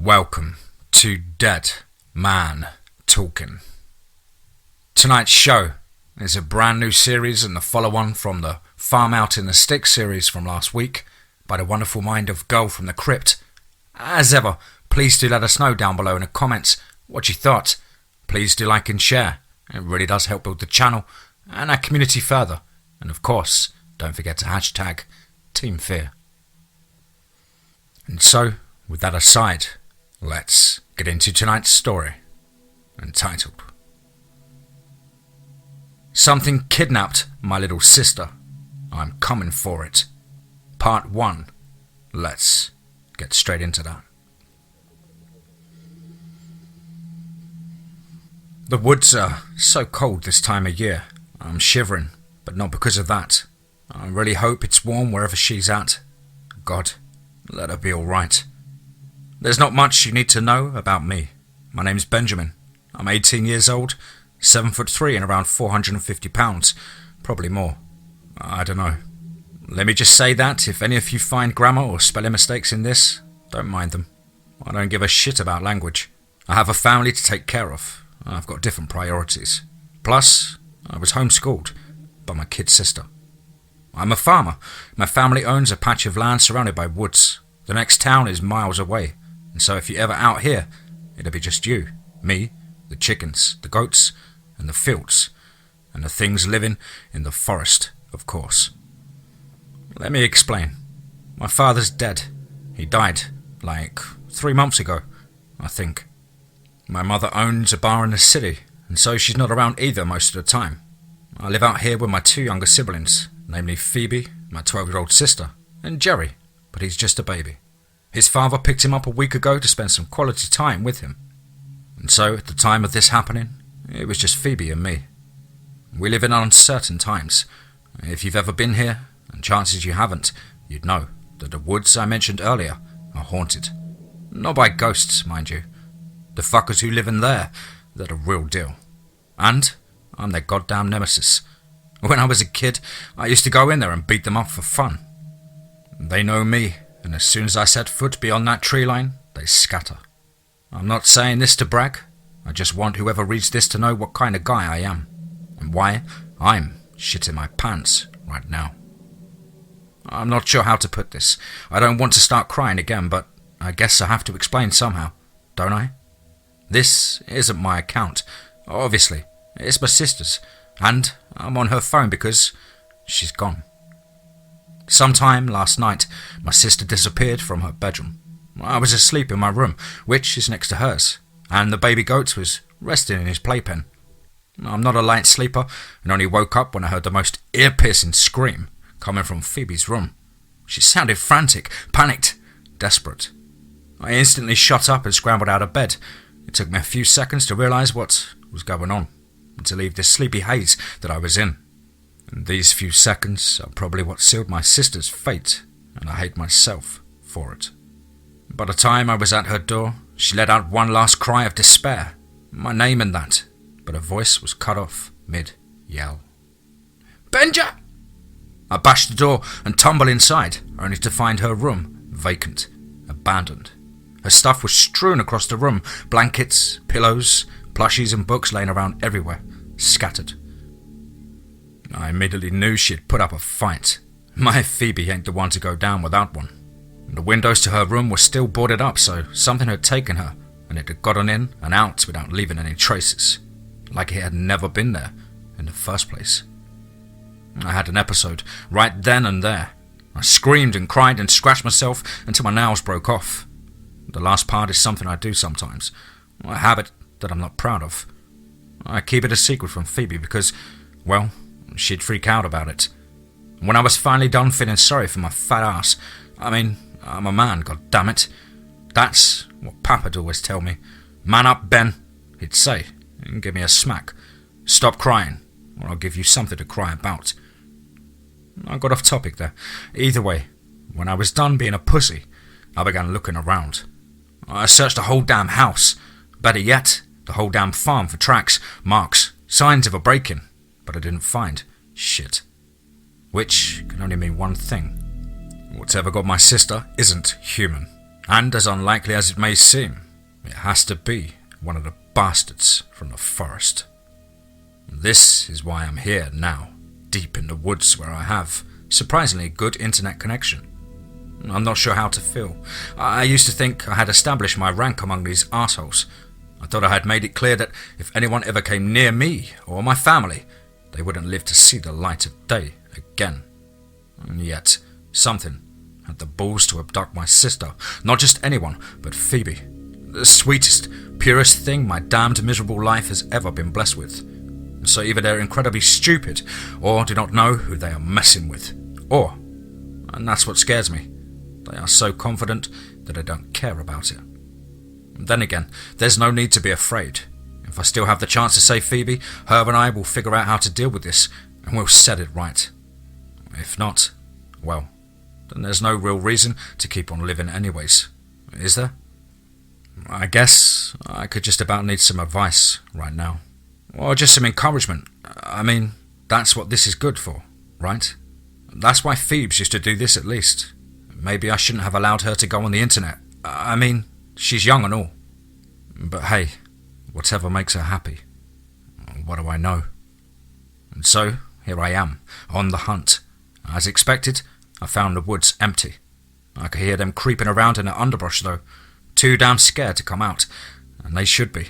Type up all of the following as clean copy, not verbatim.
Welcome to Dead Man Talking. Tonight's show is a brand new series and the follow-on from the Farm Out in the Sticks series from last week by the wonderful mind of Girl from the Crypt. As ever, please do let us know down below in the comments what you thought. Please do like and share. It really does help build the channel and our community further. And of course, don't forget to hashtag TeamFEAR. And so, with that aside, let's get into tonight's story, entitled Something Kidnapped My Little Sister. I'm Coming For It. Part 1. Let's get straight into that. The woods are so cold this time of year. I'm shivering, but not because of that. I really hope it's warm wherever she's at. God, let her be alright. There's not much you need to know about me. My name's Benjamin. I'm 18 years old, 7'3" and around 450 pounds. Probably more. I don't know. Let me just say that if any of you find grammar or spelling mistakes in this, don't mind them. I don't give a shit about language. I have a family to take care of. I've got different priorities. Plus, I was homeschooled by my kid sister. I'm a farmer. My family owns a patch of land surrounded by woods. The next town is miles away. And so if you're ever out here, it'll be just you, me, the chickens, the goats, and the fields, and the things living in the forest, of course. Let me explain. My father's dead. He died, like 3 months ago, I think. My mother owns a bar in the city, and so she's not around either most of the time. I live out here with my 2 younger siblings, namely Phoebe, my 12-year-old sister, and Jerry, but he's just a baby. His father picked him up a week ago to spend some quality time with him. And so, at the time of this happening, it was just Phoebe and me. We live in uncertain times. If you've ever been here, and chances you haven't, you'd know that the woods I mentioned earlier are haunted. Not by ghosts, mind you. The fuckers who live in there, they're the real deal. And I'm their goddamn nemesis. When I was a kid, I used to go in there and beat them up for fun. They know me. And as soon as I set foot beyond that tree line, they scatter. I'm not saying this to brag. I just want whoever reads this to know what kind of guy I am. And why I'm shitting my pants right now. I'm not sure how to put this. I don't want to start crying again, but I guess I have to explain somehow, don't I? This isn't my account. Obviously, it's my sister's. And I'm on her phone because she's gone. Sometime last night, my sister disappeared from her bedroom. I was asleep in my room, which is next to hers, and the baby goat was resting in his playpen. I'm not a light sleeper, and only woke up when I heard the most ear-piercing scream coming from Phoebe's room. She sounded frantic, panicked, desperate. I instantly shot up and scrambled out of bed. It took me a few seconds to realise what was going on, and to leave this sleepy haze that I was in. And these few seconds are probably what sealed my sister's fate, and I hate myself for it. By the time I was at her door, she let out one last cry of despair, my name and that, but her voice was cut off mid-yell. Benja! I bashed the door and tumbled inside, only to find her room vacant, abandoned. Her stuff was strewn across the room, blankets, pillows, plushies and books laying around everywhere, scattered. I immediately knew she had put up a fight. My Phoebe ain't the one to go down without one. The windows to her room were still boarded up, so something had taken her, and it had gotten in and out without leaving any traces, like it had never been there in the first place. I had an episode right then and there. I screamed and cried and scratched myself until my nails broke off. The last part is something I do sometimes, a habit that I'm not proud of. I keep it a secret from Phoebe because, well, she'd freak out about it. When I was finally done feeling sorry for my fat ass, I mean, I'm a man, goddammit. That's what Papa'd always tell me. Man up, Ben, he'd say, and give me a smack. Stop crying, or I'll give you something to cry about. I got off topic there. Either way, when I was done being a pussy, I began looking around. I searched the whole damn house. Better yet, the whole damn farm for tracks, marks, signs of a break-in. But I didn't find shit. Which can only mean one thing. Whatever got my sister isn't human. And as unlikely as it may seem, it has to be one of the bastards from the forest. This is why I'm here now, deep in the woods where I have surprisingly good internet connection. I'm not sure how to feel. I used to think I had established my rank among these assholes. I thought I had made it clear that if anyone ever came near me or my family, they wouldn't live to see the light of day again. And yet, something had the balls to abduct my sister. Not just anyone, but Phoebe. The sweetest, purest thing my damned miserable life has ever been blessed with. So either they're incredibly stupid, or do not know who they are messing with. Or, and that's what scares me, they are so confident that they don't care about it. Then again, there's no need to be afraid. If I still have the chance to save Phoebe, Herb and I will figure out how to deal with this, and we'll set it right. If not, well, then there's no real reason to keep on living anyways, is there? I guess I could just about need some advice right now. Or just some encouragement. I mean, that's what this is good for, right? That's why Phoebes used to do this at least. Maybe I shouldn't have allowed her to go on the internet. I mean, she's young and all. But hey, whatever makes her happy. What do I know? And so, here I am, on the hunt. As expected, I found the woods empty. I could hear them creeping around in the underbrush though, too damn scared to come out, and they should be.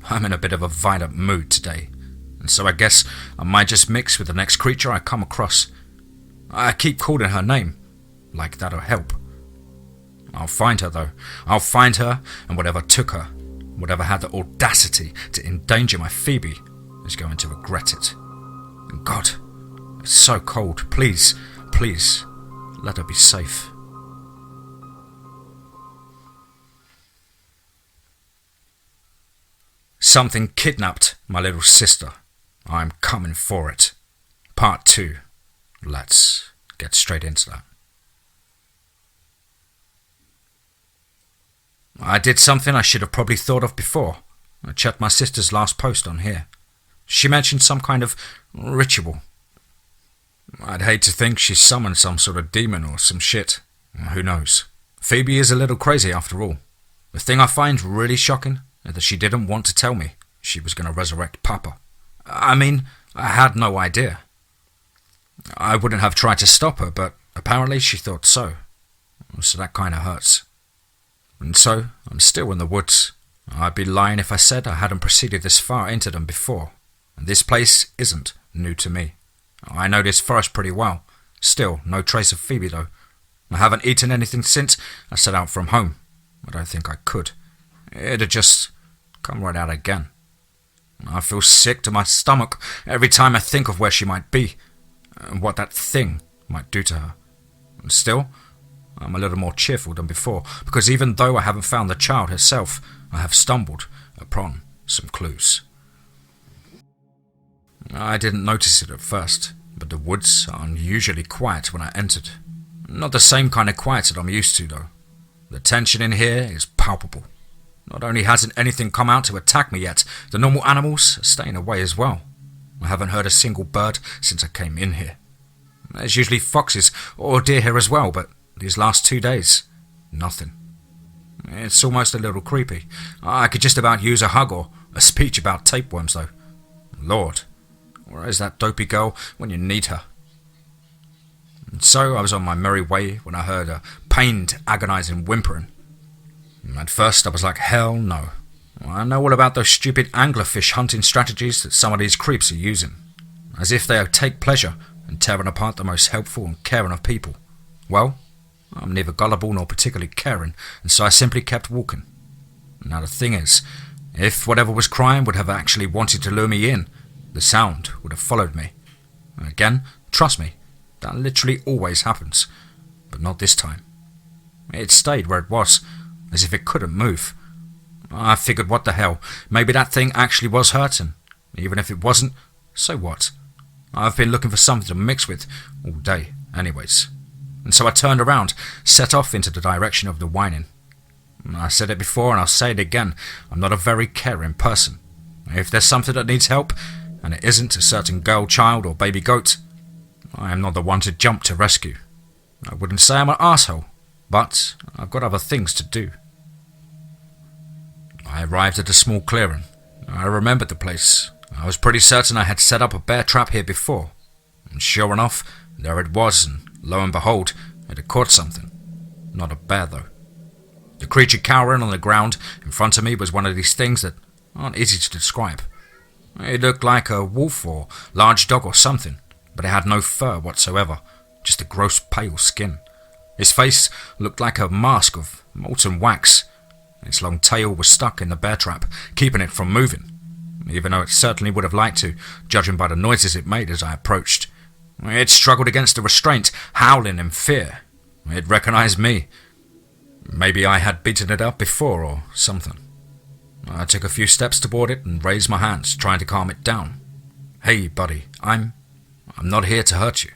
I'm in a bit of a violent mood today, and so I guess I might just mix with the next creature I come across. I keep calling her name, like that'll help. I'll find her though. I'll find her, and whatever took her, whatever had the audacity to endanger my Phoebe, is going to regret it. And God, it's so cold. Please, please, let her be safe. Something kidnapped my little sister. I'm coming for it. Part 2. Let's get straight into that. I did something I should have probably thought of before. I checked my sister's last post on here. She mentioned some kind of ritual. I'd hate to think she summoned some sort of demon or some shit. Who knows? Phoebe is a little crazy after all. The thing I find really shocking is that she didn't want to tell me she was going to resurrect Papa. I mean, I had no idea. I wouldn't have tried to stop her, but apparently she thought so. So that kind of hurts. And so, I'm still in the woods. I'd be lying if I said I hadn't proceeded this far into them before. And this place isn't new to me. I know this forest pretty well. Still, no trace of Phoebe though. I haven't eaten anything since I set out from home. I don't think I could. It'd just come right out again. I feel sick to my stomach every time I think of where she might be, and what that thing might do to her. And still, I'm a little more cheerful than before, because even though I haven't found the child herself, I have stumbled upon some clues. I didn't notice it at first, but the woods are unusually quiet when I entered. Not the same kind of quiet that I'm used to, though. The tension in here is palpable. Not only hasn't anything come out to attack me yet, the normal animals are staying away as well. I haven't heard a single bird since I came in here. There's usually foxes or deer here as well, but these last 2 days, nothing. It's almost a little creepy. I could just about use a hug or a speech about tapeworms, though. Lord, where is that dopey girl when you need her? And so I was on my merry way when I heard a pained, agonizing whimpering. At first I was like, hell no. I know all about those stupid anglerfish hunting strategies that some of these creeps are using. As if they take pleasure in tearing apart the most helpful and caring of people. Well, I'm neither gullible nor particularly caring, and so I simply kept walking. Now the thing is, if whatever was crying would have actually wanted to lure me in, the sound would have followed me. And again, trust me, that literally always happens, but not this time. It stayed where it was, as if it couldn't move. I figured, what the hell, maybe that thing actually was hurting. Even if it wasn't, so what? I've been looking for something to mix with all day anyways. And so I turned around, set off into the direction of the whining. I said it before and I'll say it again, I'm not a very caring person. If there's something that needs help, and it isn't a certain girl, child or baby goat, I am not the one to jump to rescue. I wouldn't say I'm an arsehole, but I've got other things to do. I arrived at a small clearing. I remembered the place. I was pretty certain I had set up a bear trap here before. And sure enough, there it was, and lo and behold, it had caught something. Not a bear, though. The creature cowering on the ground in front of me was one of these things that aren't easy to describe. It looked like a wolf or large dog or something, but it had no fur whatsoever, just a gross pale skin. Its face looked like a mask of molten wax. Its long tail was stuck in the bear trap, keeping it from moving, even though it certainly would have liked to, judging by the noises it made as I approached. It struggled against the restraint, howling in fear. It recognized me. Maybe I had beaten it up before or something. I took a few steps toward it and raised my hands, trying to calm it down. "Hey, buddy, I'm not here to hurt you."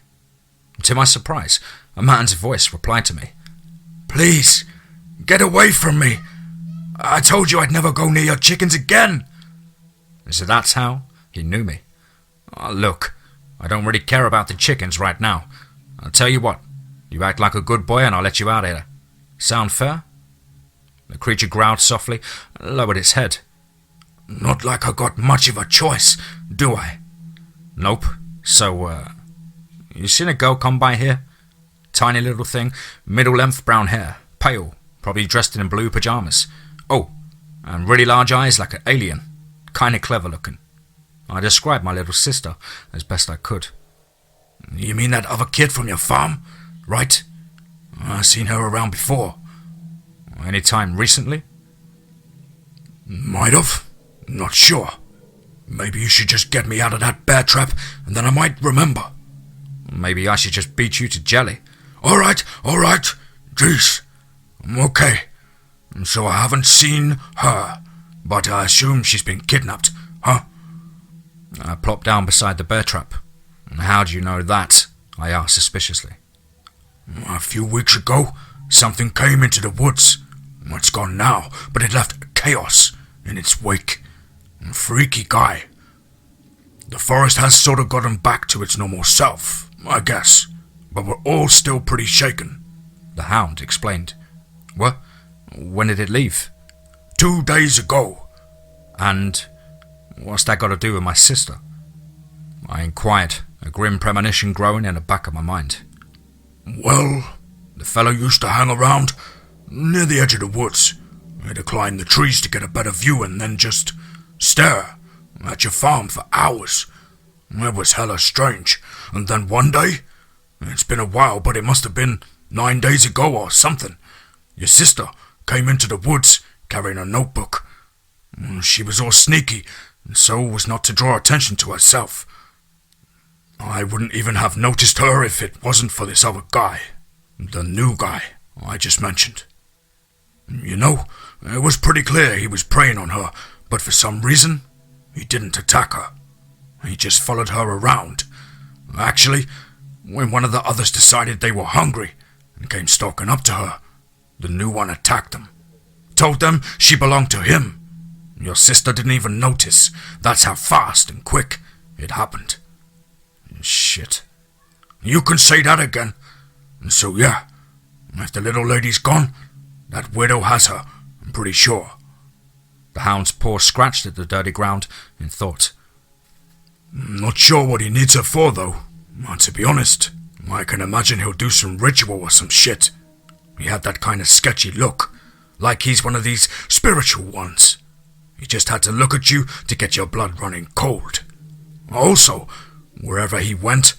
To my surprise, a man's voice replied to me. "Please, get away from me. I told you I'd never go near your chickens again." So that's how he knew me. Look, I don't really care about the chickens right now. I'll tell you what, you act like a good boy and I'll let you out of here. Sound fair? The creature growled softly and lowered its head. "Not like I got much of a choice, do I?" "Nope. So, you seen a girl come by here? Tiny little thing, middle-length brown hair, pale, probably dressed in blue pajamas. Oh, and really large eyes like an alien. Kinda clever looking." I described my little sister as best I could. "You mean that other kid from your farm, right? I've seen her around before." "Any time recently?" "Might have. Not sure. Maybe you should just get me out of that bear trap and then I might remember." "Maybe I should just beat you to jelly." All right. Jeez. I'm okay. So I haven't seen her, but I assume she's been kidnapped, huh?" I plopped down beside the bear trap. "How do you know that?" I asked suspiciously. "A few weeks ago, something came into the woods. It's gone now, but it left chaos in its wake. A freaky guy. The forest has sort of gotten back to its normal self, I guess, but we're all still pretty shaken," the hound explained. "What? When did it leave?" 2 days ago." "And what's that got to do with my sister?" I inquired, a grim premonition growing in the back of my mind. "Well, the fellow used to hang around near the edge of the woods. He had to climb the trees to get a better view and then just stare at your farm for hours. It was hella strange. And then one day, it's been a while, but it must have been 9 days ago or something, your sister came into the woods carrying a notebook. She was all sneaky, and so was not to draw attention to herself. I wouldn't even have noticed her if it wasn't for this other guy, the new guy I just mentioned. You know, it was pretty clear he was preying on her, but for some reason, he didn't attack her. He just followed her around. Actually, when one of the others decided they were hungry and came stalking up to her, the new one attacked them. Told them she belonged to him. Your sister didn't even notice. That's how fast and quick it happened." "Shit. You can say that again. So yeah, if the little lady's gone, that widow has her, I'm pretty sure." The hound's paw scratched at the dirty ground in thought. "Not sure what he needs her for, though. To be honest, I can imagine he'll do some ritual or some shit. He had that kind of sketchy look, like he's one of these spiritual ones. He just had to look at you to get your blood running cold. Also, wherever he went,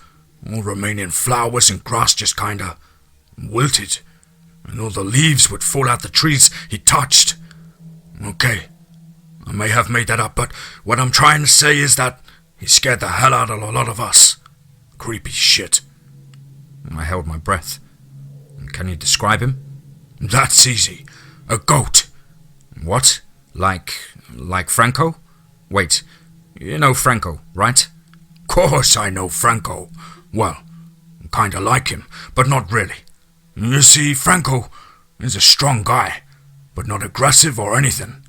all remaining flowers and grass just kinda wilted, and all the leaves would fall out the trees he touched. Okay, I may have made that up, but what I'm trying to say is that he scared the hell out of a lot of us. Creepy shit." I held my breath. "Can you describe him?" "That's easy. A goat." "What? Like Franco? Wait, you know Franco, right?" "Course I know Franco. Well, kinda like him, but not really. You see, Franco is a strong guy, but not aggressive or anything.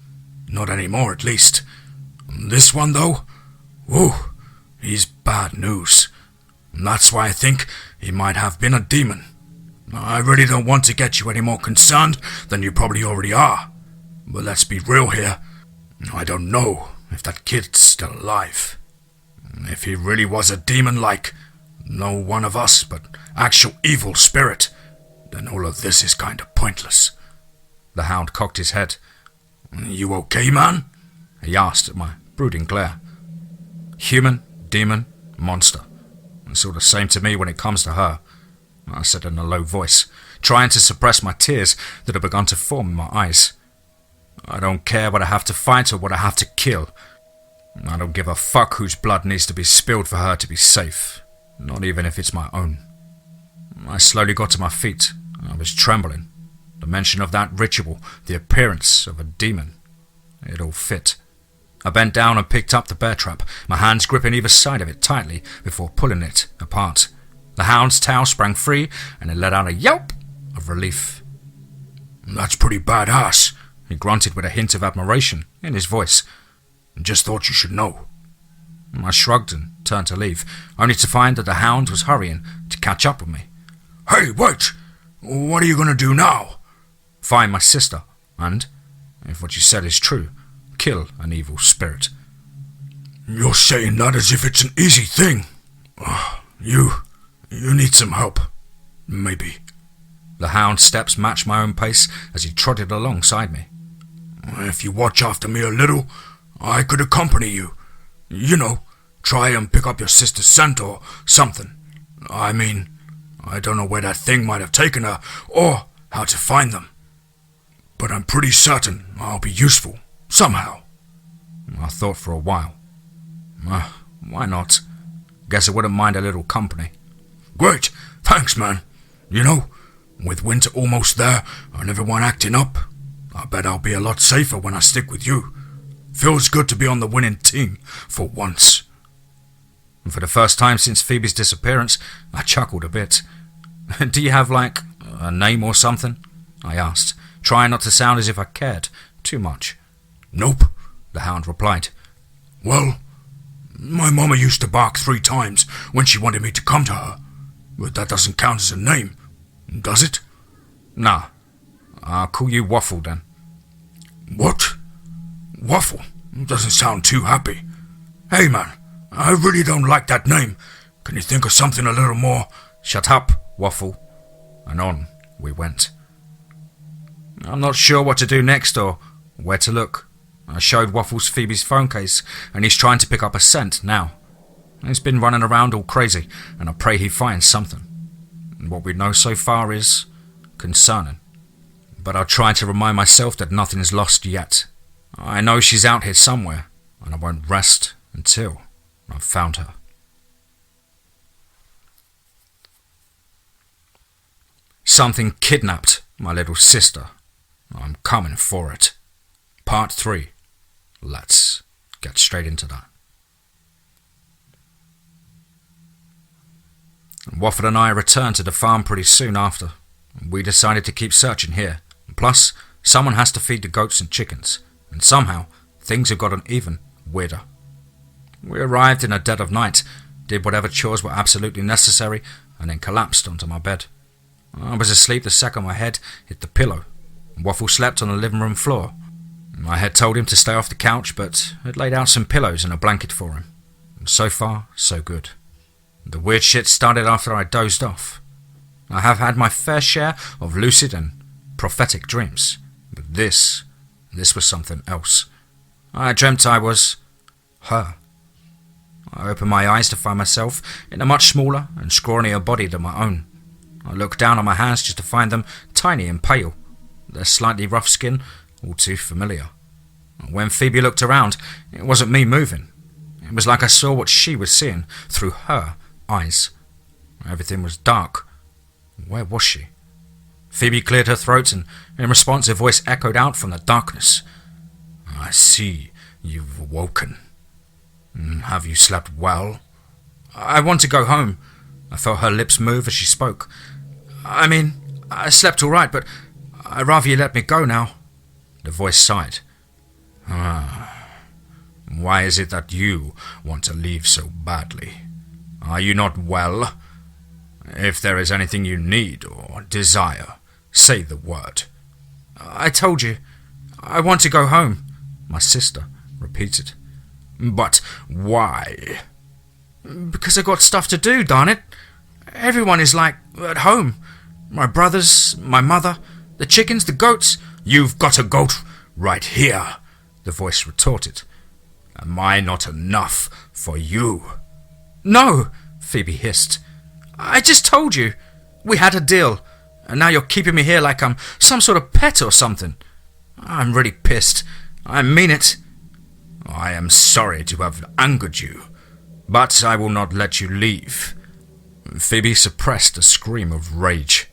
Not anymore, at least. This one, though, whew, he's bad news. And that's why I think he might have been a demon. I really don't want to get you any more concerned than you probably already are. But let's be real here. I don't know if that kid's still alive. If he really was a demon like no one of us but actual evil spirit, then all of this is kind of pointless. The hound cocked his head. You okay, man? He asked at my brooding glare. Human, demon, monster. It's all the same to me when it comes to her, I said in a low voice, trying to suppress my tears that had begun to form in my eyes. I don't care what I have to fight or what I have to kill. I don't give a fuck whose blood needs to be spilled for her to be safe, not even if it's my own. I slowly got to my feet. I was trembling. The mention of that ritual, the appearance of a demon, it all fit. I bent down and picked up the bear trap, my hands gripping either side of it tightly before pulling it apart. The hound's tail sprang free and it let out a yelp of relief. That's pretty badass, he grunted with a hint of admiration in his voice. Just thought you should know. I shrugged and turned to leave, only to find that the hound was hurrying to catch up with me. Hey, wait! What are you going to do now? Find my sister and, if what you said is true, kill an evil spirit. You're saying that as if it's an easy thing. You need some help. Maybe. The hound's steps matched my own pace as he trotted alongside me. If you watch after me a little, I could accompany you. You know, try and pick up your sister's scent or something. I mean, I don't know where that thing might have taken her or how to find them. But I'm pretty certain I'll be useful, somehow. I thought for a while. Why not? Guess I wouldn't mind a little company. Great, thanks, man. You know, with winter almost there and everyone acting up, I bet I'll be a lot safer when I stick with you. Feels good to be on the winning team for once. And for the first time since Phoebe's disappearance, I chuckled a bit. Do you have, like, a name or something? I asked, trying not to sound as if I cared too much. Nope, the hound replied. Well, my mama used to bark 3 times when she wanted me to come to her, but that doesn't count as a name, does it? Nah, I'll call you Waffle then. What? Waffle? Doesn't sound too happy. Hey man, I really don't like that name. Can you think of something a little more? Shut up, Waffle. And on we went. I'm not sure what to do next or where to look. I showed Waffles Phoebe's phone case and he's trying to pick up a scent now. He's been running around all crazy and I pray he finds something. What we know so far is concerning. But I'll try to remind myself that nothing is lost yet. I know she's out here somewhere and I won't rest until I've found her. Something kidnapped my little sister. I'm coming for it. Part 3. Let's get straight into that. Waffle and I returned to the farm pretty soon after. We decided to keep searching here. Plus, someone has to feed the goats and chickens. And somehow, things have gotten even weirder. We arrived in the dead of night, did whatever chores were absolutely necessary, and then collapsed onto my bed. I was asleep the second my head hit the pillow. Waffle slept on the living room floor. I had told him to stay off the couch, but had laid out some pillows and a blanket for him. And so far, so good. The weird shit started after I dozed off. I have had my fair share of lucid and prophetic dreams, but this was something else. I dreamt I was her. I opened my eyes to find myself in a much smaller and scrawnier body than my own. I looked down on my hands just to find them tiny and pale, their slightly rough skin all too familiar. When Phoebe looked around, it wasn't me moving. It was like I saw what she was seeing through her eyes. Everything was dark. Where was she? Phoebe cleared her throat and in response her voice echoed out from the darkness. I see you've awoken. Have you slept well? I want to go home. I felt her lips move as she spoke. I mean, I slept all right, but I'd rather you let me go now. The voice sighed. Why is it that you want to leave so badly? Are you not well? If there is anything you need or desire, say the word. I told you. I want to go home, my sister repeated. But why? Because I got stuff to do, darn it. Everyone is like at home. My brothers, my mother, the chickens, the goats. You've got a goat right here, the voice retorted. Am I not enough for you? No, Phoebe hissed. I just told you. We had a deal, and now you're keeping me here like I'm some sort of pet or something. I'm really pissed. I mean it. I am sorry to have angered you, but I will not let you leave. Phoebe suppressed a scream of rage.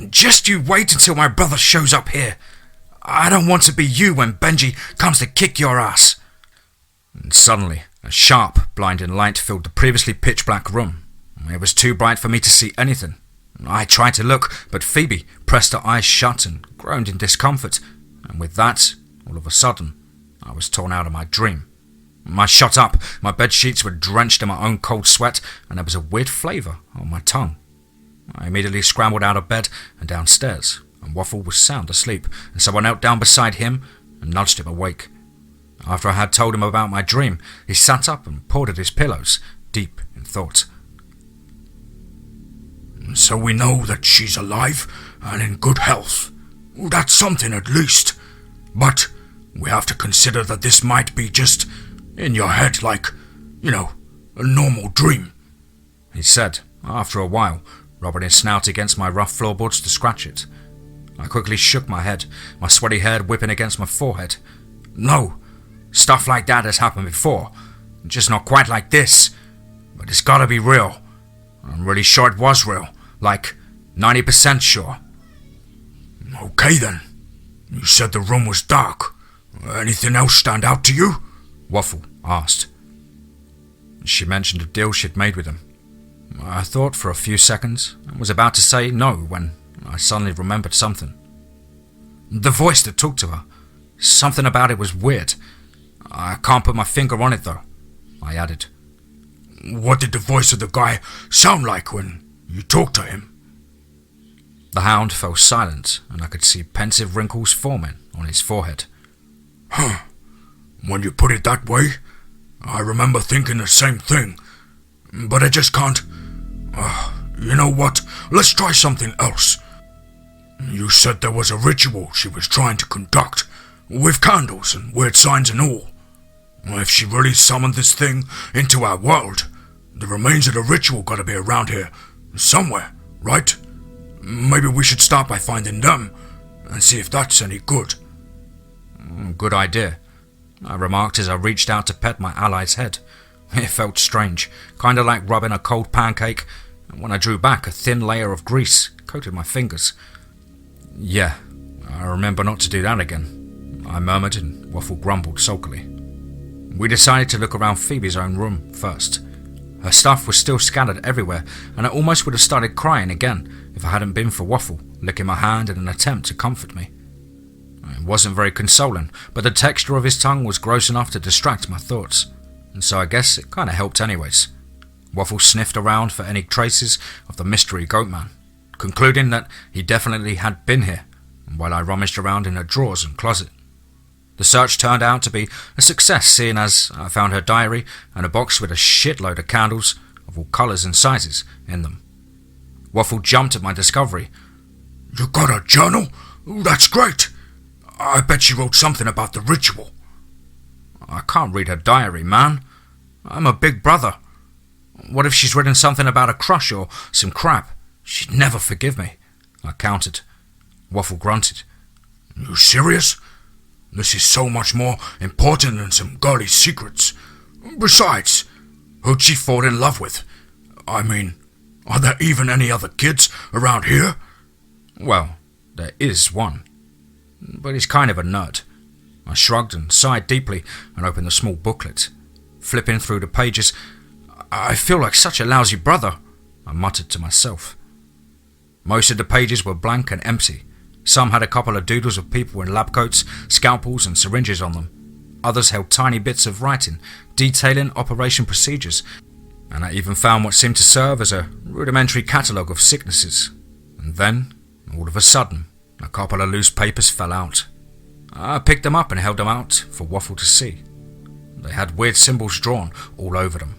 Just you wait until my brother shows up here. I don't want to be you when Benji comes to kick your ass. And suddenly, a sharp, blinding light filled the previously pitch-black room. It was too bright for me to see anything. I tried to look, but Phoebe pressed her eyes shut and groaned in discomfort, and with that, all of a sudden, I was torn out of my dream. I shot up, my bed sheets were drenched in my own cold sweat, and there was a weird flavour on my tongue. I immediately scrambled out of bed and downstairs, and Waffle was sound asleep, and so I knelt down beside him and nudged him awake. After I had told him about my dream, he sat up and pawed at his pillows, deep in thought. So we know that she's alive and in good health. That's something at least. But we have to consider that this might be just in your head like, a normal dream, he said, after a while, rubbing his snout against my rough floorboards to scratch it. I quickly shook my head, my sweaty hair whipping against my forehead. No, stuff like that has happened before, just not quite like this. But it's gotta be real. I'm really sure it was real, like 90% sure. Okay then. You said the room was dark. Anything else stand out to you? Waffle asked. She mentioned a deal she'd made with him. I thought for a few seconds and was about to say no when I suddenly remembered something. The voice that talked to her. Something about it was weird. I can't put my finger on it though, I added. What did the voice of the guy sound like when you talked to him? The hound fell silent, and I could see pensive wrinkles forming on his forehead. Huh. When you put it that way, I remember thinking the same thing. But I just can't... you know what? Let's try something else. You said there was a ritual she was trying to conduct, with candles and weird signs and all. If she really summoned this thing into our world, the remains of the ritual gotta be around here somewhere, right? Maybe we should start by finding them and see if that's any good. Good idea, I remarked as I reached out to pet my ally's head. It felt strange, kind of like rubbing a cold pancake, and when I drew back, a thin layer of grease coated my fingers. Yeah, I remember not to do that again, I murmured, and Waffle grumbled sulkily. We decided to look around Phoebe's own room first. Her stuff was still scattered everywhere, and I almost would have started crying again if I hadn't been for Waffle licking my hand in an attempt to comfort me. It wasn't very consoling, but the texture of his tongue was gross enough to distract my thoughts, and so I guess it kinda helped anyways. Waffle sniffed around for any traces of the mystery goatman, concluding that he definitely had been here, while I rummaged around in her drawers and closet. The search turned out to be a success, seeing as I found her diary and a box with a shitload of candles of all colours and sizes in them. Waffle jumped at my discovery. You got a journal? That's great. I bet she wrote something about the ritual. I can't read her diary, man. I'm a big brother. What if she's written something about a crush or some crap? She'd never forgive me, I countered. Waffle grunted. You serious? This is so much more important than some girly secrets. Besides, who'd she fall in love with? I mean, are there even any other kids around here? Well, there is one, but he's kind of a nerd. I shrugged and sighed deeply and opened the small booklet. Flipping through the pages, I feel like such a lousy brother, I muttered to myself. Most of the pages were blank and empty. Some had a couple of doodles of people in lab coats, scalpels and syringes on them. Others held tiny bits of writing detailing operation procedures and I even found what seemed to serve as a rudimentary catalogue of sicknesses. And then, all of a sudden, a couple of loose papers fell out. I picked them up and held them out for Waffle to see. They had weird symbols drawn all over them.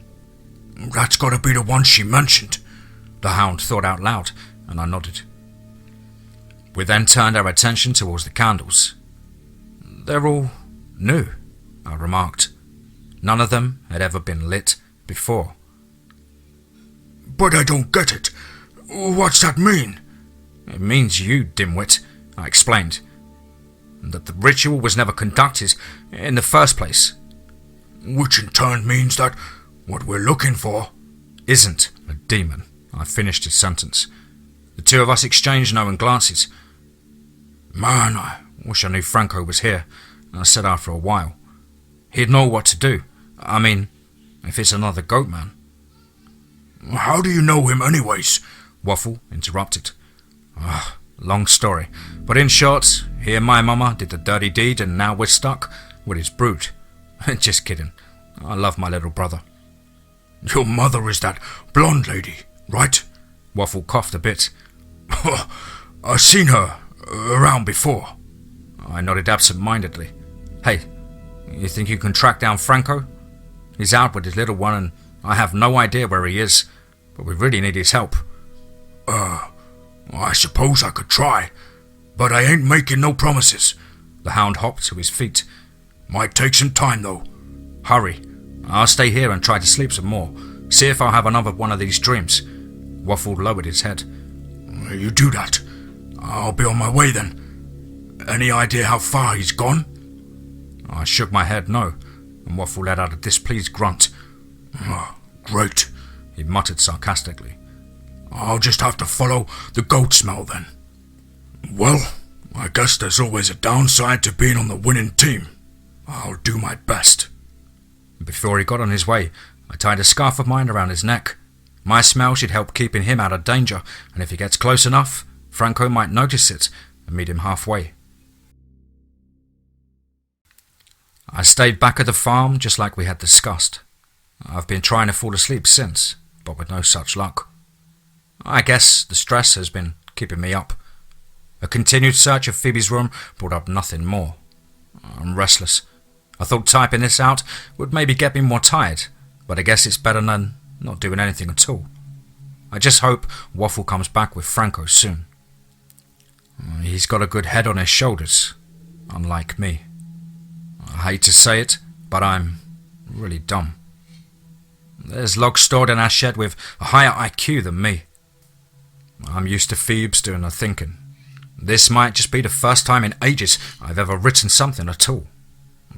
That's gotta be the one she mentioned, the Hound thought out loud, and I nodded. We then turned our attention towards the candles. They're all new, I remarked. None of them had ever been lit before. But I don't get it. What's that mean? It means you, dimwit, I explained. That the ritual was never conducted in the first place. Which in turn means that what we're looking for isn't a demon, I finished his sentence. The two of us exchanged knowing glances. Man, I wish I knew Franco was here, I said after a while. He'd know what to do. I mean, if it's another goat man. How do you know him anyways? Waffle interrupted. Long story. But in short, he and my mama did the dirty deed and now we're stuck with his brood. Just kidding. I love my little brother. Your mother is that blonde lady, right? Waffle coughed a bit. I've seen her around before. I nodded absent-mindedly. Hey, you think you can track down Franco? He's out with his little one and I have no idea where he is, but we really need his help. I suppose I could try, but I ain't making no promises. The Hound hopped to his feet. Might take some time though. Hurry. I'll stay here and try to sleep some more. See if I'll have another one of these dreams. Waffle lowered his head. You do that. I'll be on my way then. Any idea how far he's gone? I shook my head no, and Waffle let out a displeased grunt. Great, he muttered sarcastically. I'll just have to follow the goat smell then. Well, I guess there's always a downside to being on the winning team. I'll do my best. Before he got on his way, I tied a scarf of mine around his neck. My smell should help keeping him out of danger, and if he gets close enough, Franco might notice it and meet him halfway. I stayed back at the farm just like we had discussed. I've been trying to fall asleep since, but with no such luck. I guess the stress has been keeping me up. A continued search of Phoebe's room brought up nothing more. I'm restless. I thought typing this out would maybe get me more tired, but I guess it's better than not doing anything at all. I just hope Waffle comes back with Franco soon. He's got a good head on his shoulders, unlike me. I hate to say it, but I'm really dumb. There's logs stored in our shed with a higher IQ than me. I'm used to Phoebes doing the thinking. This might just be the first time in ages I've ever written something at all.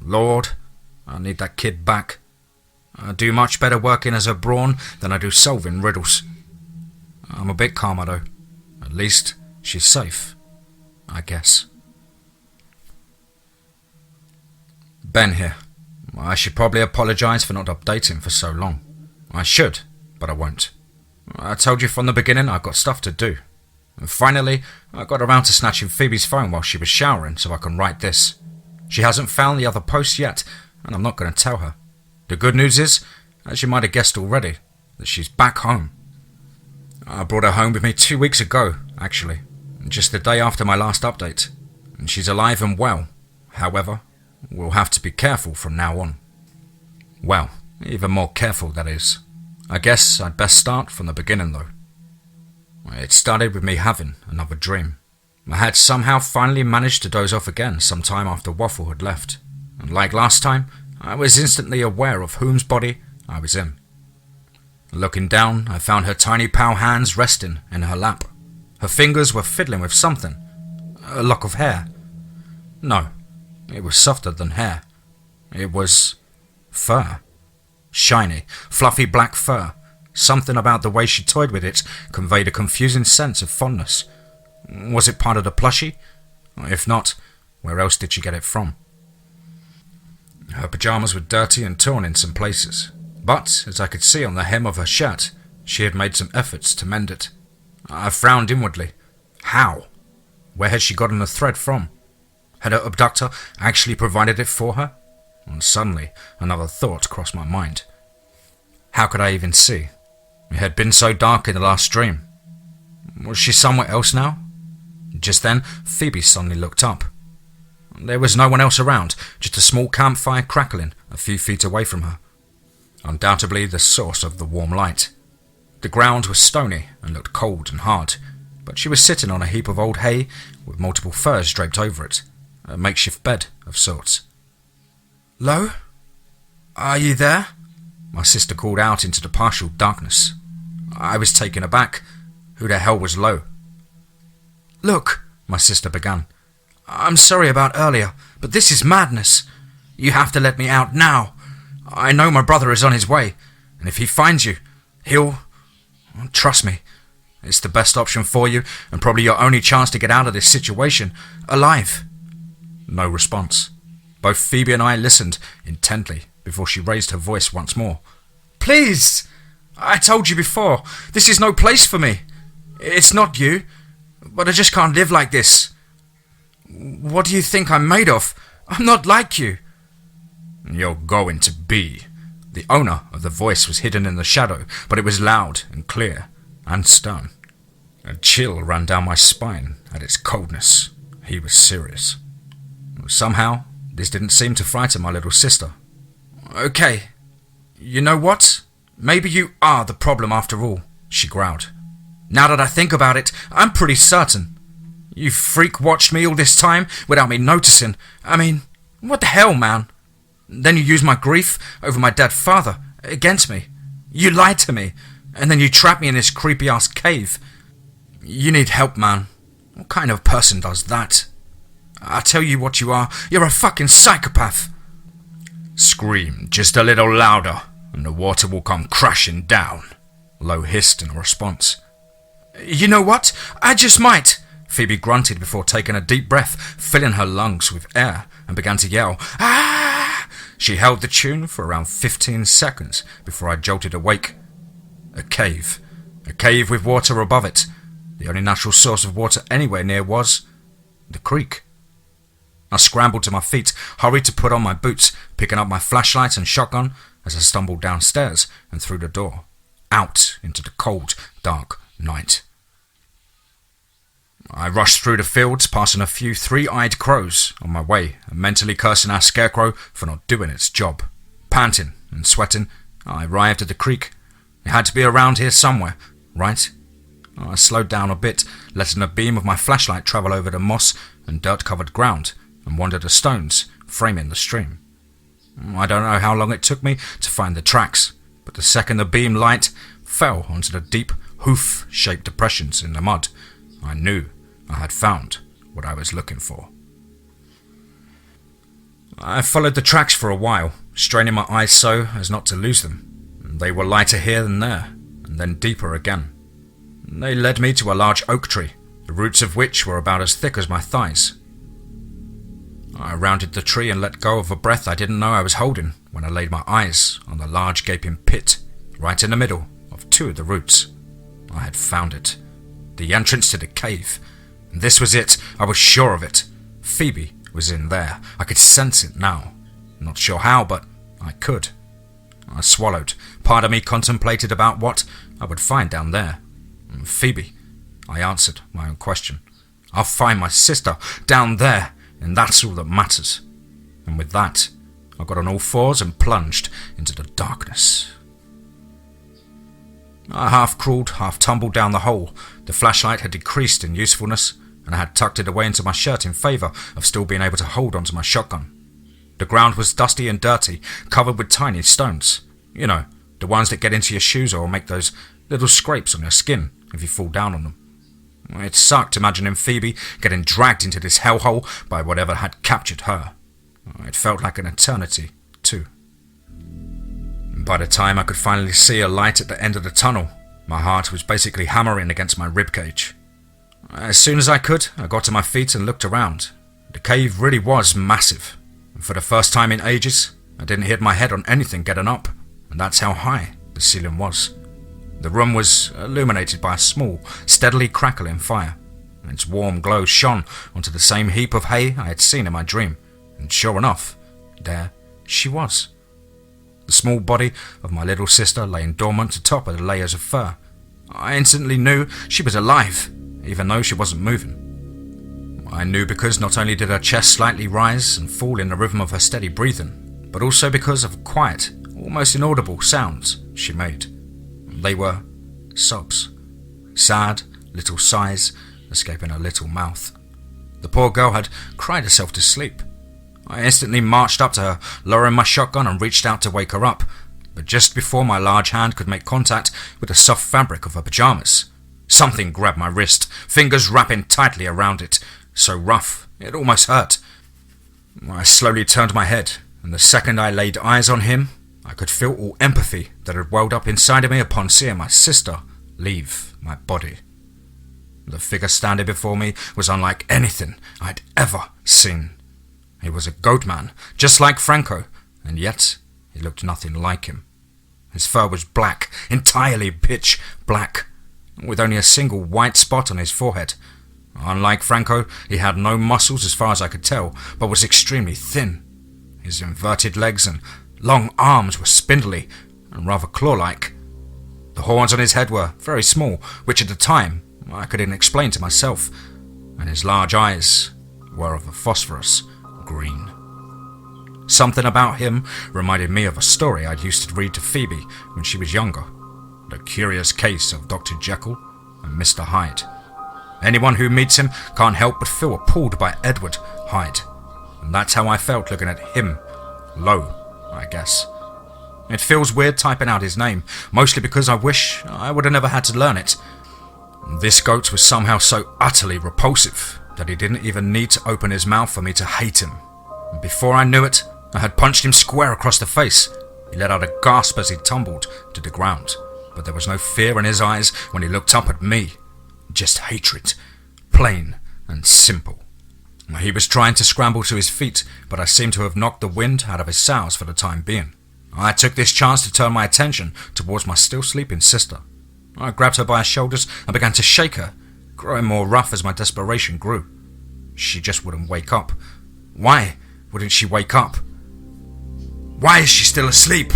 Lord, I need that kid back. I do much better working as a brawn than I do solving riddles. I'm a bit calmer though. At least she's safe, I guess. Ben here. I should probably apologise for not updating for so long. I should, but I won't. I told you from the beginning I've got stuff to do. And finally, I got around to snatching Phoebe's phone while she was showering so I can write this. She hasn't found the other post yet, and I'm not going to tell her. The good news is, as you might have guessed already, that she's back home. I brought her home with me 2 weeks ago, actually, just the day after my last update. And she's alive and well. However, we'll have to be careful from now on. Well, even more careful, that is. I guess I'd best start from the beginning, though. It started with me having another dream. I had somehow finally managed to doze off again some time after Waffle had left, and like last time, I was instantly aware of whose body I was in. Looking down, I found her tiny pale hands resting in her lap. Her fingers were fiddling with something. A lock of hair. No, it was softer than hair. It was fur. Shiny, fluffy black fur. Something about the way she toyed with it conveyed a confusing sense of fondness. Was it part of the plushie? If not, where else did she get it from? Her pyjamas were dirty and torn in some places, but, as I could see on the hem of her shirt, she had made some efforts to mend it. I frowned inwardly. How? Where had she gotten the thread from? Had her abductor actually provided it for her? And suddenly, another thought crossed my mind. How could I even see? It had been so dark in the last dream. Was she somewhere else now? Just then, Phoebe suddenly looked up. There was no one else around, just a small campfire crackling a few feet away from her. Undoubtedly the source of the warm light. The ground was stony and looked cold and hard, but she was sitting on a heap of old hay with multiple furs draped over it, a makeshift bed of sorts. "Lo? Are you there?" my sister called out into the partial darkness. I was taken aback. Who the hell was Lo? "Look," my sister began. "I'm sorry about earlier, but this is madness. You have to let me out now. I know my brother is on his way, and if he finds you, he'll... Trust me, it's the best option for you, and probably your only chance to get out of this situation, alive." No response. Both Phoebe and I listened intently before she raised her voice once more. "Please! I told you before, this is no place for me. It's not you, but I just can't live like this. What do you think I'm made of? I'm not like you." "You're going to be." The owner of the voice was hidden in the shadow, but it was loud and clear and stern. A chill ran down my spine at its coldness. He was serious. Somehow, this didn't seem to frighten my little sister. "Okay, you know what? Maybe you are the problem after all," she growled. "Now that I think about it, I'm pretty certain. You freak watched me all this time without me noticing. I mean, what the hell, man? Then you use my grief over my dead father against me. You lied to me, and then you trapped me in this creepy-ass cave. You need help, man. What kind of person does that? I tell you what you are. You're a fucking psychopath." "Scream just a little louder, and the water will come crashing down," Lo hissed in response. "You know what? I just might," Phoebe grunted before taking a deep breath, filling her lungs with air, and began to yell, "Ah!" She held the tune for around 15 seconds before I jolted awake. A cave with water above it. The only natural source of water anywhere near was the creek. I scrambled to my feet, hurried to put on my boots, picking up my flashlight and shotgun as I stumbled downstairs and through the door, out into the cold, dark night. I rushed through the fields, passing a few three-eyed crows on my way and mentally cursing our scarecrow for not doing its job. Panting and sweating, I arrived at the creek. It had to be around here somewhere, right? I slowed down a bit, letting a beam of my flashlight travel over the moss and dirt-covered ground and wandered the stones, framing the stream. I don't know how long it took me to find the tracks, but the second the beam light fell onto the deep, hoof-shaped depressions in the mud, I knew I had found what I was looking for. I followed the tracks for a while, straining my eyes so as not to lose them. They were lighter here than there, and then deeper again. They led me to a large oak tree, the roots of which were about as thick as my thighs. I rounded the tree and let go of a breath I didn't know I was holding when I laid my eyes on the large gaping pit right in the middle of two of the roots. I had found it. The entrance to the cave. This was it. I was sure of it. Phoebe was in there. I could sense it now. Not sure how, but I could. I swallowed. Part of me contemplated about what I would find down there. "Phoebe," I answered my own question. "I'll find my sister down there, and that's all that matters." And with that, I got on all fours and plunged into the darkness. I half crawled, half tumbled down the hole. The flashlight had decreased in usefulness, and I had tucked it away into my shirt in favour of still being able to hold onto my shotgun. The ground was dusty and dirty, covered with tiny stones. You know, the ones that get into your shoes or make those little scrapes on your skin if you fall down on them. It sucked imagining Phoebe getting dragged into this hellhole by whatever had captured her. It felt like an eternity, too. By the time I could finally see a light at the end of the tunnel, my heart was basically hammering against my ribcage. As soon as I could, I got to my feet and looked around. The cave really was massive, and for the first time in ages, I didn't hit my head on anything getting up, and that's how high the ceiling was. The room was illuminated by a small, steadily crackling fire, and its warm glow shone onto the same heap of hay I had seen in my dream, and sure enough, there she was. The small body of my little sister laying dormant atop of the layers of fur. I instantly knew she was alive, even though she wasn't moving. I knew because not only did her chest slightly rise and fall in the rhythm of her steady breathing, but also because of quiet, almost inaudible sounds she made. They were sobs. Sad, little sighs escaping her little mouth. The poor girl had cried herself to sleep. I instantly marched up to her, lowering my shotgun and reached out to wake her up, but just before my large hand could make contact with the soft fabric of her pajamas, something grabbed my wrist, fingers wrapping tightly around it, so rough it almost hurt. I slowly turned my head, and the second I laid eyes on him, I could feel all empathy that had welled up inside of me upon seeing my sister leave my body. The figure standing before me was unlike anything I'd ever seen. He was a goat man, just like Franco, and yet he looked nothing like him. His fur was black, entirely pitch black, with only a single white spot on his forehead. Unlike Franco, he had no muscles as far as I could tell, but was extremely thin. His inverted legs and long arms were spindly and rather claw-like. The horns on his head were very small, which at the time I couldn't explain to myself, and his large eyes were of a phosphorus green. Something about him reminded me of a story I'd used to read to Phoebe when she was younger. The curious case of Dr. Jekyll and Mr. Hyde. Anyone who meets him can't help but feel appalled by Edward Hyde, and that's how I felt looking at him. Low, I guess. It feels weird typing out his name, mostly because I wish I would have never had to learn it. This goat was somehow so utterly repulsive that he didn't even need to open his mouth for me to hate him. And before I knew it, I had punched him square across the face. He let out a gasp as he tumbled to the ground, but there was no fear in his eyes when he looked up at me. Just hatred, plain and simple. He was trying to scramble to his feet, but I seemed to have knocked the wind out of his sails for the time being. I took this chance to turn my attention towards my still sleeping sister. I grabbed her by her shoulders and began to shake her, growing more rough as my desperation grew. She just wouldn't wake up. Why wouldn't she wake up? Why is she still asleep?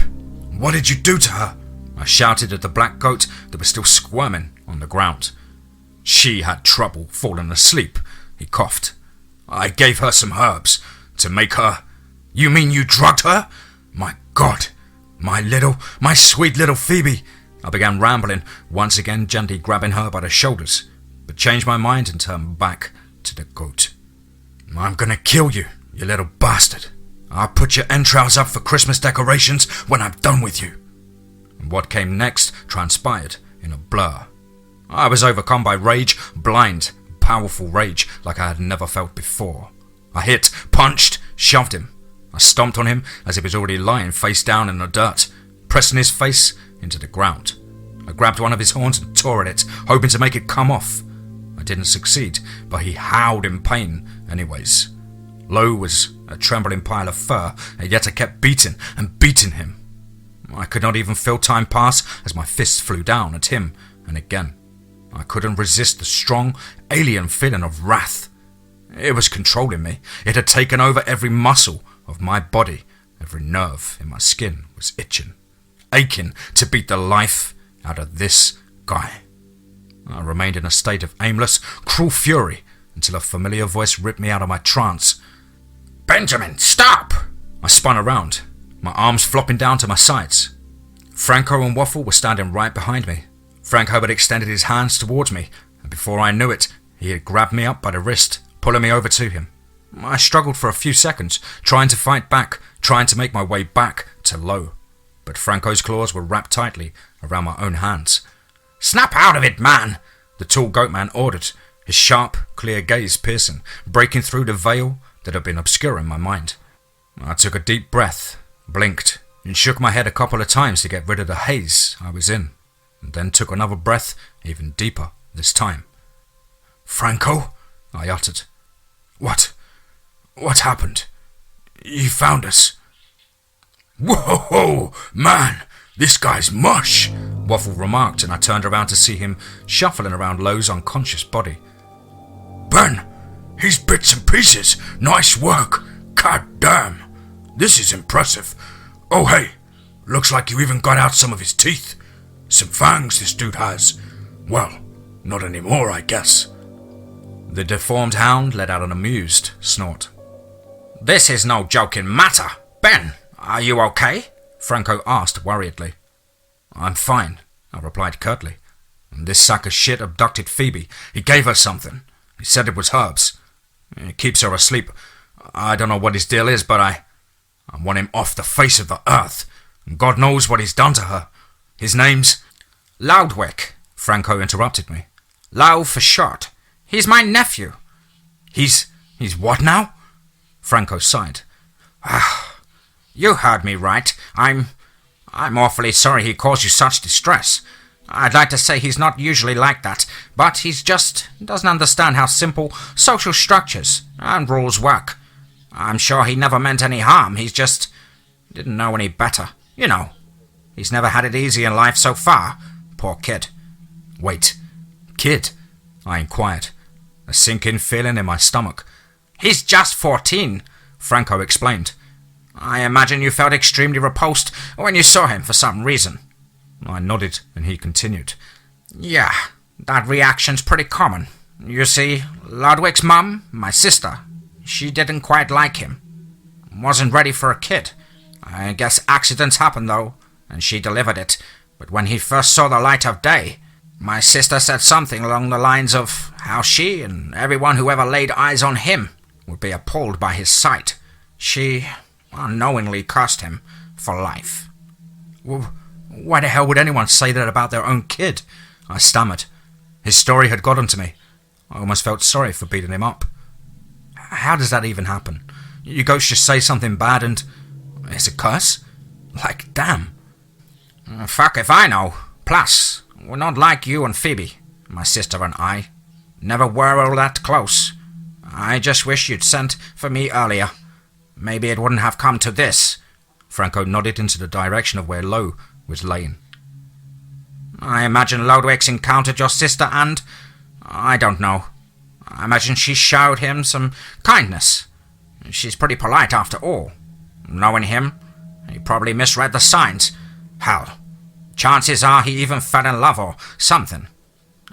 What did you do to her? I shouted at the black goat that was still squirming on the ground. She had trouble falling asleep, he coughed. I gave her some herbs to make her... You mean you drugged her? My God, my sweet little Phoebe. I began rambling, once again gently grabbing her by the shoulders, but changed my mind and turned back to the goat. I'm gonna kill you, you little bastard. I'll put your entrails up for Christmas decorations when I'm done with you. And what came next transpired in a blur. I was overcome by rage, blind, powerful rage like I had never felt before. I hit, punched, shoved him. I stomped on him as he was already lying face down in the dirt, pressing his face into the ground. I grabbed one of his horns and tore at it, hoping to make it come off. I didn't succeed, but he howled in pain anyways. Low was a trembling pile of fur, and yet I kept beating and beating him. I could not even feel time pass as my fists flew down at him, and again. I couldn't resist the strong, alien feeling of wrath. It was controlling me. It had taken over every muscle of my body. Every nerve in my skin was itching, aching to beat the life out of this guy. I remained in a state of aimless, cruel fury until a familiar voice ripped me out of my trance. Benjamin, stop! I spun around, my arms flopping down to my sides. Franco and Waffle were standing right behind me. Franco had extended his hands towards me, and before I knew it, he had grabbed me up by the wrist, pulling me over to him. I struggled for a few seconds, trying to fight back, trying to make my way back to Low. But Franco's claws were wrapped tightly around my own hands. Snap out of it, man! The tall goat man ordered, his sharp, clear gaze piercing, breaking through the veil that had been obscuring my mind. I took a deep breath, blinked, and shook my head a couple of times to get rid of the haze I was in, and then took another breath, even deeper this time. Franco? I uttered. What happened? You found us. Whoa, man, this guy's mush, Waffle remarked, and I turned around to see him shuffling around Low's unconscious body. Ben, he's bits and pieces. Nice work. God damn. This is impressive. Oh, hey, Looks like you even got out some of his teeth. Some fangs this dude has. Well, not anymore, I guess. The deformed hound let out an amused snort. This is no joking matter. Ben, are you okay? Franco asked worriedly. I'm fine, I replied curtly. This sack of shit abducted Phoebe. He gave her something. He said it was herbs. It keeps her asleep. I don't know what his deal is, but I want him off the face of the earth. God knows what he's done to her. His name's... Loudwick, Franco interrupted me. Lau for short. He's my nephew. He's what now? Franco sighed. You heard me right. I'm awfully sorry he caused you such distress. I'd like to say he's not usually like that, but he's just doesn't understand how simple social structures and rules work. I'm sure he never meant any harm, he's just didn't know any better. You know, he's never had it easy in life so far. Poor kid. Wait, kid? I inquired, a sinking feeling in my stomach. He's just 14, Franco explained. I imagine you felt extremely repulsed when you saw him for some reason. I nodded, and he continued. Yeah, that reaction's pretty common. You see, Ludwig's mum, my sister, she didn't quite like him. Wasn't ready for a kid. I guess accidents happen, though, and she delivered it. But when he first saw the light of day, my sister said something along the lines of how she and everyone who ever laid eyes on him would be appalled by his sight. She unknowingly cursed him for life. Well, why the hell would anyone say that about their own kid? I stammered. His story had gotten to me. I almost felt sorry for beating him up. How does that even happen? You ghosts just say something bad and... it's a curse? Like, damn. Fuck if I know. Plus, we're not like you and Phoebe, my sister and I. Never were all that close. I just wish you'd sent for me earlier. Maybe it wouldn't have come to this. Franco nodded into the direction of where Lo was laying. I imagine Ludwig's encountered your sister and... I don't know. I imagine she showed him some kindness. She's pretty polite after all. Knowing him, he probably misread the signs. Hell, chances are he even fell in love or something.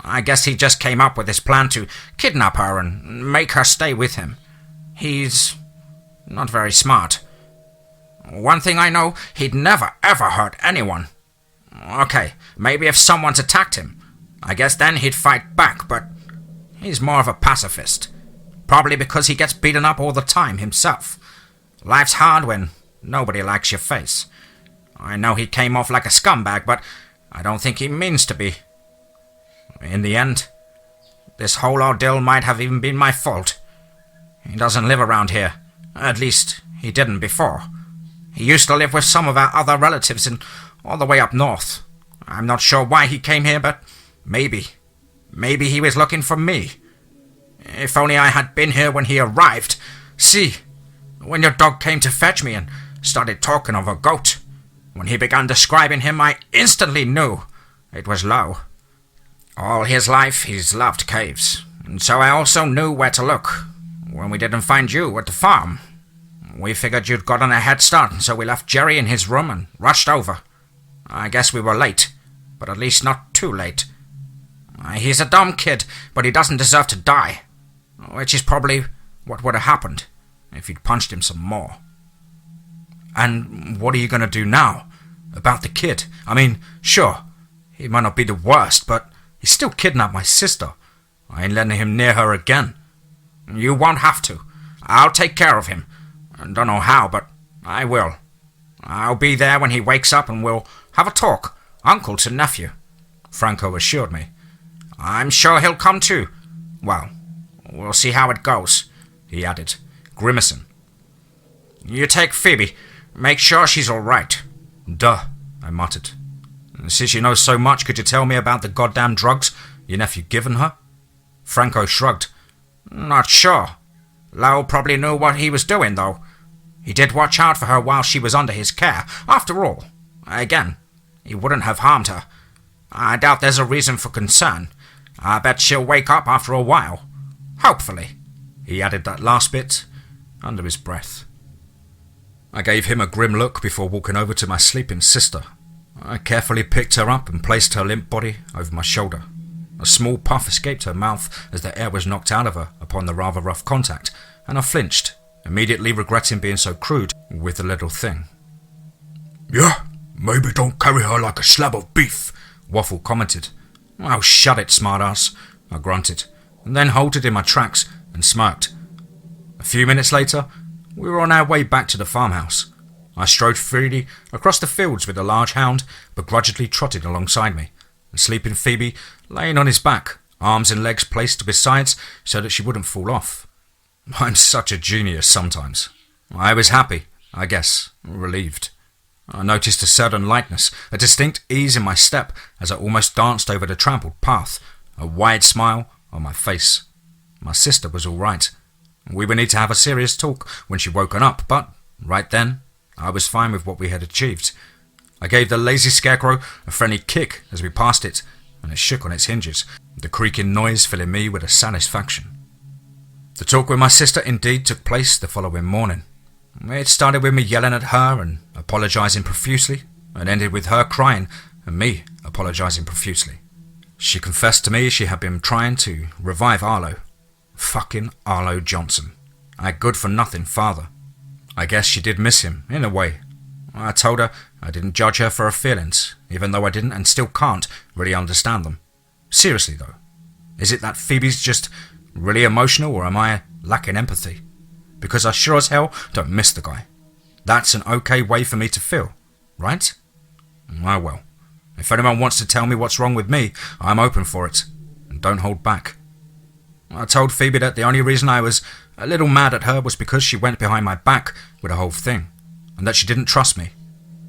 I guess he just came up with this plan to kidnap her and make her stay with him. He's not very smart. One thing I know, he'd never ever hurt anyone. Okay, maybe if someone's attacked him, I guess then he'd fight back, but he's more of a pacifist. Probably because he gets beaten up all the time himself. Life's hard when nobody likes your face. I know he came off like a scumbag, but I don't think he means to be. In the end, this whole ordeal might have even been my fault. He doesn't live around here. At least, he didn't before. He used to live with some of our other relatives all the way up north. I'm not sure why he came here, but maybe he was looking for me. If only I had been here when he arrived. See, when your dog came to fetch me and started talking of a goat. When he began describing him, I instantly knew it was Lo. All his life, he's loved caves, and so I also knew where to look when we didn't find you at the farm. We figured you'd gotten a head start, so we left Jerry in his room and rushed over. I guess we were late, but at least not too late. He's a dumb kid, but he doesn't deserve to die, which is probably what would have happened if you'd punched him some more. And what are you going to do now? About the kid? I mean, sure, he might not be the worst, but he still kidnapped my sister. I ain't letting him near her again. You won't have to. I'll take care of him. I don't know how, but I will. I'll be there when he wakes up and we'll have a talk, uncle to nephew, Franco assured me. I'm sure he'll come too. Well, we'll see how it goes, he added, grimacing. You take Phoebe. Make sure she's all right. Duh, I muttered. Since you know so much, could you tell me about the goddamn drugs your nephew given her? Franco shrugged. Not sure. Lau probably knew what he was doing, though. He did watch out for her while she was under his care. After all, again, he wouldn't have harmed her. I doubt there's a reason for concern. I bet she'll wake up after a while. Hopefully. He added that last bit under his breath. I gave him a grim look before walking over to my sleeping sister. I carefully picked her up and placed her limp body over my shoulder. A small puff escaped her mouth as the air was knocked out of her upon the rather rough contact, and I flinched, immediately regretting being so crude with the little thing. "Yeah, maybe don't carry her like a slab of beef," Waffle commented. "Oh, shut it, smartass," I grunted, and then halted in my tracks and smirked. A few minutes later, we were on our way back to the farmhouse. I strode freely across the fields with the large hound begrudgingly trotted alongside me, and sleeping Phoebe laying on his back, arms and legs placed to his sides so that she wouldn't fall off. I'm such a genius sometimes. I was happy, I guess, relieved. I noticed a certain lightness, a distinct ease in my step as I almost danced over the trampled path, a wide smile on my face. My sister was all right. We would need to have a serious talk when she woken up, but right then, I was fine with what we had achieved. I gave the lazy scarecrow a friendly kick as we passed it, and it shook on its hinges, the creaking noise filling me with a satisfaction. The talk with my sister indeed took place the following morning. It started with me yelling at her and apologising profusely, and ended with her crying and me apologising profusely. She confessed to me she had been trying to revive Arlo. Fucking Arlo Johnson. A good-for-nothing father. I guess she did miss him, in a way. I told her I didn't judge her for her feelings, even though I didn't and still can't really understand them. Seriously, though, is it that Phoebe's just really emotional, or am I lacking empathy? Because I sure as hell don't miss the guy. That's an okay way for me to feel, right? Oh well. If anyone wants to tell me what's wrong with me, I'm open for it, and don't hold back. I told Phoebe that the only reason I was a little mad at her was because she went behind my back with the whole thing, and that she didn't trust me.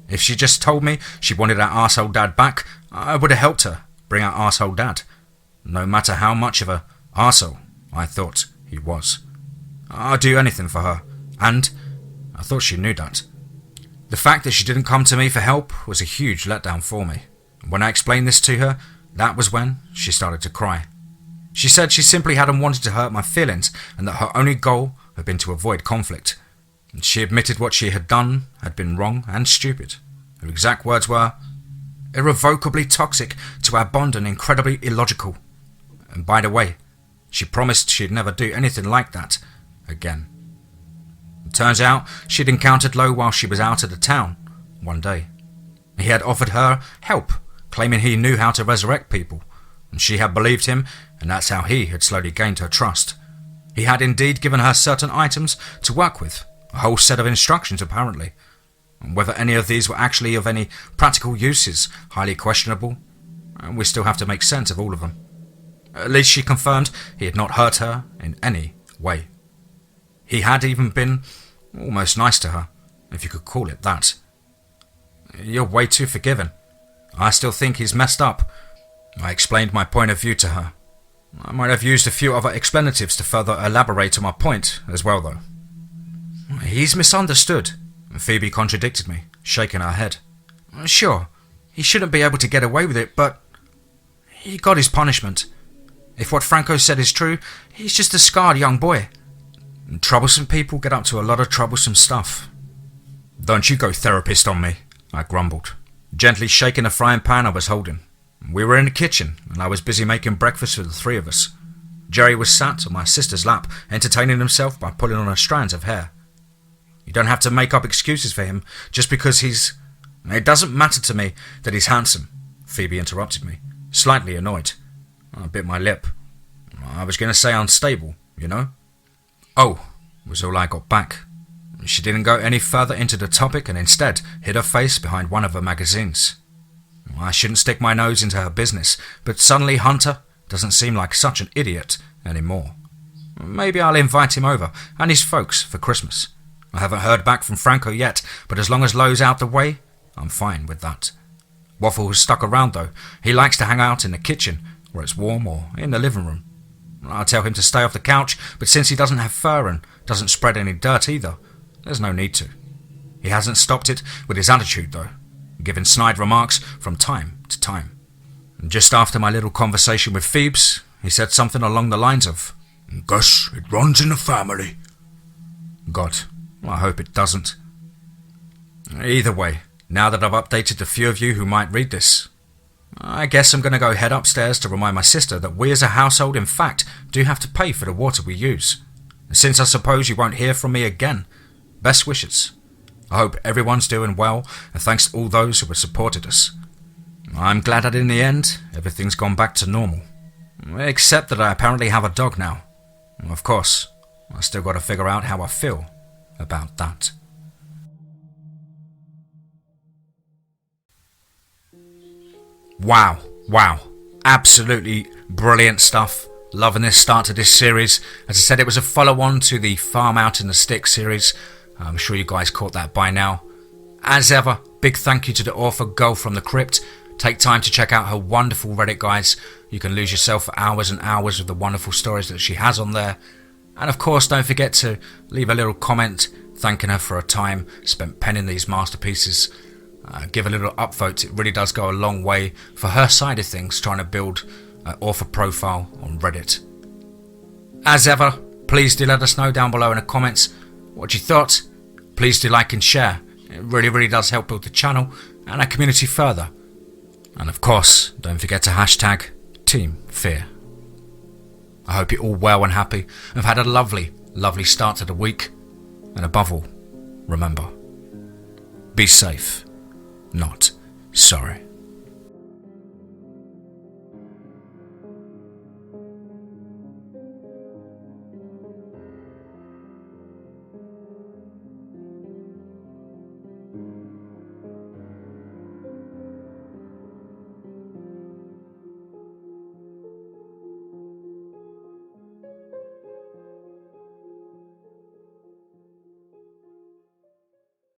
If she just told me she wanted her arsehole dad back, I would have helped her bring her arsehole dad, no matter how much of a arsehole I thought he was. I'd do anything for her, and I thought she knew that. The fact that she didn't come to me for help was a huge letdown for me. When I explained this to her, that was when she started to cry. She said she simply hadn't wanted to hurt my feelings and that her only goal had been to avoid conflict. And she admitted what she had done had been wrong and stupid. Her exact words were, "irrevocably toxic to our bond and incredibly illogical." And by the way, she promised she'd never do anything like that again. It turns out she'd encountered Lo while she was out of the town one day. He had offered her help, claiming he knew how to resurrect people, and she had believed him, and that's how he had slowly gained her trust. He had indeed given her certain items to work with, a whole set of instructions apparently, and whether any of these were actually of any practical use is highly questionable, and we still have to make sense of all of them. At least she confirmed he had not hurt her in any way. He had even been almost nice to her, if you could call it that. "You're way too forgiving. I still think he's messed up." I explained my point of view to her. I might have used a few other explanatives to further elaborate on my point as well, though. "He's misunderstood," Phoebe contradicted me, shaking her head. "Sure, he shouldn't be able to get away with it, but he got his punishment. If what Franco said is true, he's just a scarred young boy. Troublesome people get up to a lot of troublesome stuff." "Don't you go therapist on me," I grumbled, gently shaking the frying pan I was holding. We were in the kitchen, and I was busy making breakfast for the three of us. Jerry was sat on my sister's lap, entertaining himself by pulling on her strands of hair. "You don't have to make up excuses for him just because he's—" "It doesn't matter to me that he's handsome," Phoebe interrupted me, slightly annoyed. I bit my lip. I was going to say unstable, you know? "Oh," was all I got back. She didn't go any further into the topic and instead hid her face behind one of her magazines. I shouldn't stick my nose into her business, but suddenly Hunter doesn't seem like such an idiot anymore. Maybe I'll invite him over and his folks for Christmas. I haven't heard back from Franco yet, but as long as Lo's out the way, I'm fine with that. Waffle has stuck around though. He likes to hang out in the kitchen, where it's warm, or in the living room. I'll tell him to stay off the couch, but since he doesn't have fur and doesn't spread any dirt either, there's no need to. He hasn't stopped it with his attitude though, giving snide remarks from time to time. And just after my little conversation with Phoebes, he said something along the lines of, "Guess it runs in the family." God, I hope it doesn't. Either way, now that I've updated the few of you who might read this, I guess I'm going to go head upstairs to remind my sister that we as a household in fact do have to pay for the water we use. Since I suppose you won't hear from me again, best wishes. I hope everyone's doing well, and thanks to all those who have supported us. I'm glad that in the end, everything's gone back to normal. Except that I apparently have a dog now. Of course, I still got to figure out how I feel about that. Wow, absolutely brilliant stuff. Loving this start to this series. As I said, it was a follow-on to the Farm Out in the Sticks series. I'm sure you guys caught that by now. As ever, big thank you to the author Girl from the Crypt. Take time to check out her wonderful Reddit guides. You can lose yourself for hours and hours of the wonderful stories that she has on there. And of course, don't forget to leave a little comment thanking her for her time spent penning these masterpieces. Give a little upvote. It really does go a long way for her side of things, trying to build an author profile on Reddit. As ever, please do let us know down below in the comments what you thought. Please do like and share. It really does help build the channel and our community further. And of course, don't forget to hashtag TeamFEAR. I hope you're all well and happy and have had a lovely start to the week. And above all, remember, be safe, not sorry.